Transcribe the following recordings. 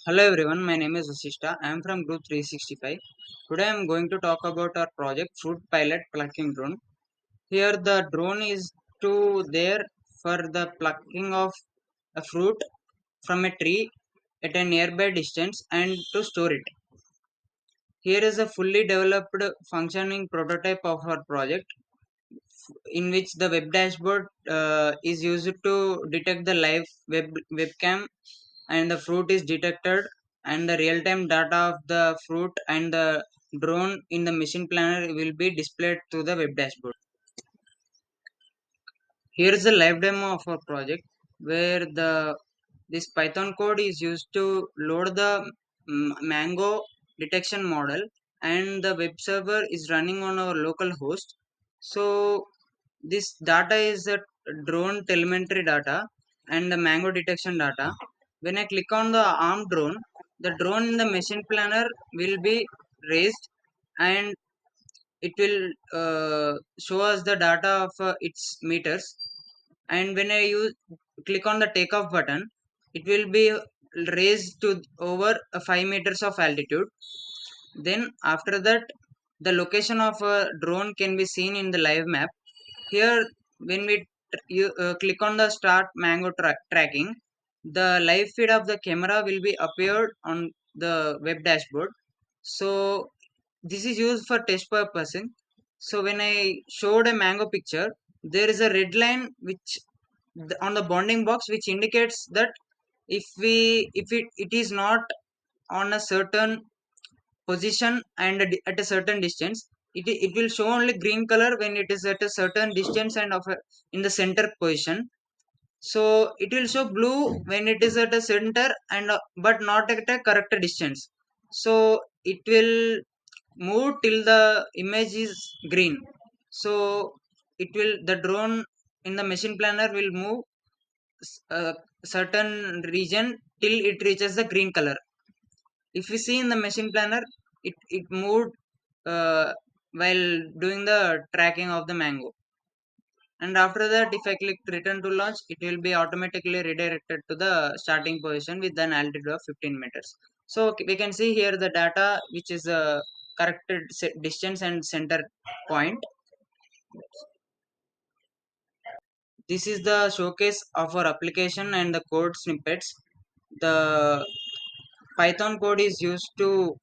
Hello everyone, my name is Vasishta. I am from Group 365. Today I am going to talk about our project Fruit Pilot Plucking Drone. Here the drone is to there for the plucking of a fruit from a tree at a nearby distance and to store it. Here is a fully developed functioning prototype of our project in which the web dashboard is used to detect the live webcam and the fruit is detected and the real-time data of the fruit and the drone in the machine planner will be displayed to the web dashboard. Here is a live demo of our project where the this Python code is used to load the mango detection model and the web server is running on our local host. So this data is the drone telemetry data and the mango detection data. When I click on the arm drone, the drone in the machine planner will be raised and it will show us the data of its meters. And when I use click on the takeoff button, it will be raised to over 5 meters of altitude. Then after that, the location of a drone can be seen in the live map. Here when we click on the start mango tracking, the live feed of the camera will be appeared on the web dashboard. So this is used for test purpose. So when I showed a mango picture, there is a red line which on the bounding box which indicates that if it is not on a certain position and at a certain distance, it will show only green color when it is at a certain distance and in the center position. So it will show blue when it is at a center and but not at a correct distance. So it will move till the image is green. So it will the drone in the machine planner will move a certain region till it reaches the green color. If we see in the machine planner, it moved while doing the tracking of the mango. And after that, if I click return to launch, it will be automatically redirected to the starting position with an altitude of 15 meters. So we can see here the data which is corrected distance and center point. This is the showcase of our application and the code snippets. The Python code is used to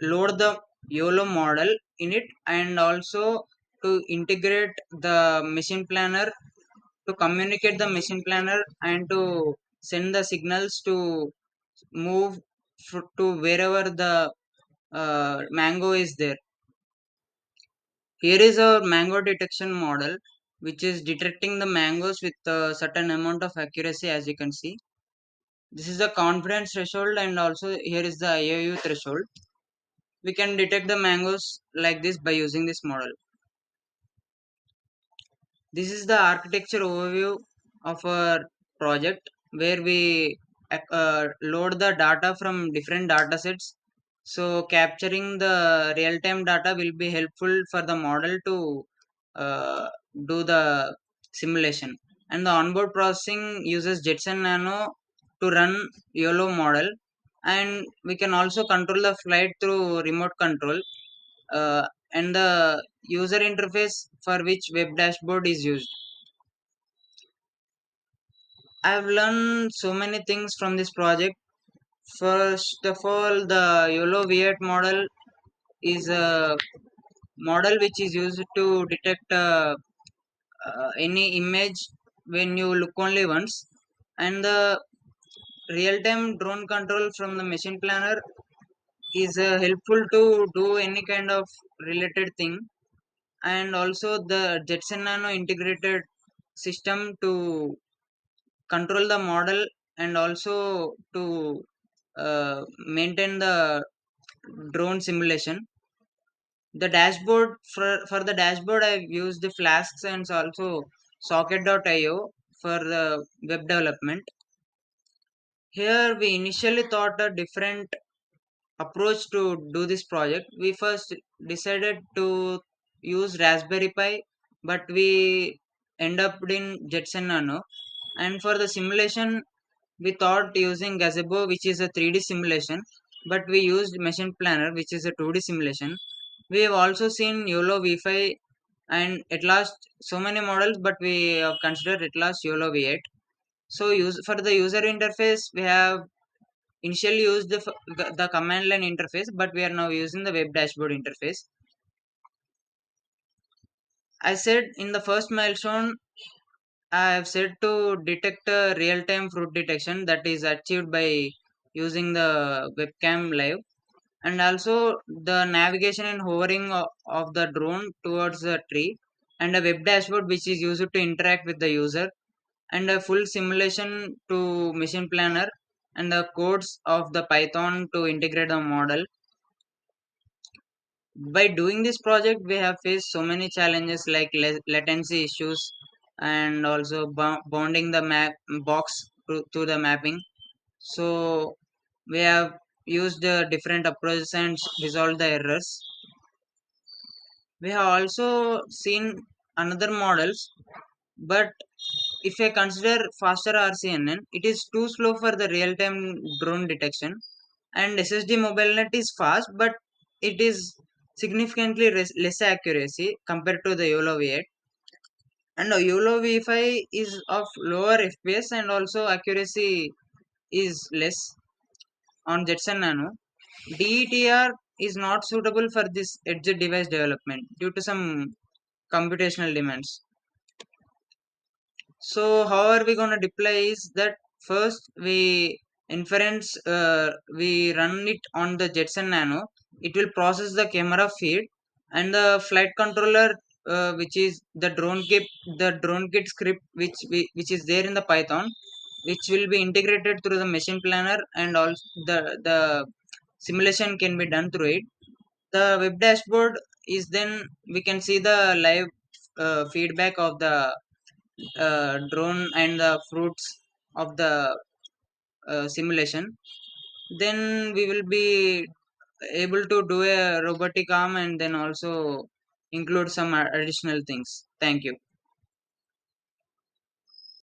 load the YOLO model in it and also to integrate the machine planner, to communicate the machine planner and to send the signals to move to wherever the mango is there. Here is our mango detection model which is detecting the mangoes with a certain amount of accuracy. As you can see, this is the confidence threshold and also here is the IOU threshold. We can detect the mangoes like this by using this model. This is the architecture overview of our project where we load the data from different data sets. So capturing the real-time data will be helpful for the model to uh, do the simulation. And the onboard processing uses Jetson Nano to run YOLO model. And we can also control the flight through remote control. And the user interface for which web dashboard is used. I've learned so many things from this project. First of all, the YOLO V8 model is a model which is used to detect any image when you look only once, and the real-time drone control from the machine planner is helpful to do any kind of related thing, and also the Jetson Nano integrated system to control the model and also to maintain the drone simulation. The dashboard for the dashboard I've used the flasks and also socket.io for the web development. Here we initially thought a different approach to do this project. We first decided to use Raspberry Pi, but we end up in Jetson Nano. And for the simulation, we thought using Gazebo, which is a 3D simulation, but we used Machine Planner, which is a 2D simulation. We have also seen YOLO V5 and at last so many models, but we have considered at last YOLO V8. So for the user interface, we have initially used the command line interface, but we are now using the web dashboard interface. I said in the first milestone, I have said to detect a real-time fruit detection that is achieved by using the webcam live, and also the navigation and hovering of the drone towards the tree, and a web dashboard which is used to interact with the user, and a full simulation to machine planner, and the codes of the Python to integrate the model. By doing this project, we have faced so many challenges like latency issues and also bounding the map box to the mapping. So we have used different approaches and resolved the errors. We have also seen another models, but if I consider faster RCNN, it is too slow for the real-time drone detection, and SSD mobile net is fast, but it is significantly less accuracy compared to the YOLO V8. And the YOLO V5 is of lower FPS and also accuracy is less on Jetson Nano. DETR is not suitable for this edge device development due to some computational demands. So how are we going to deploy is that first we run it on the Jetson Nano. It will process the camera feed and the flight controller, which is the drone kit script which is there in the Python, which will be integrated through the machine planner, and also the simulation can be done through it. The web dashboard is then we can see the live feedback of the drone and the fruits of the simulation. Then we will be able to do a robotic arm and then also include some additional things. Thank you.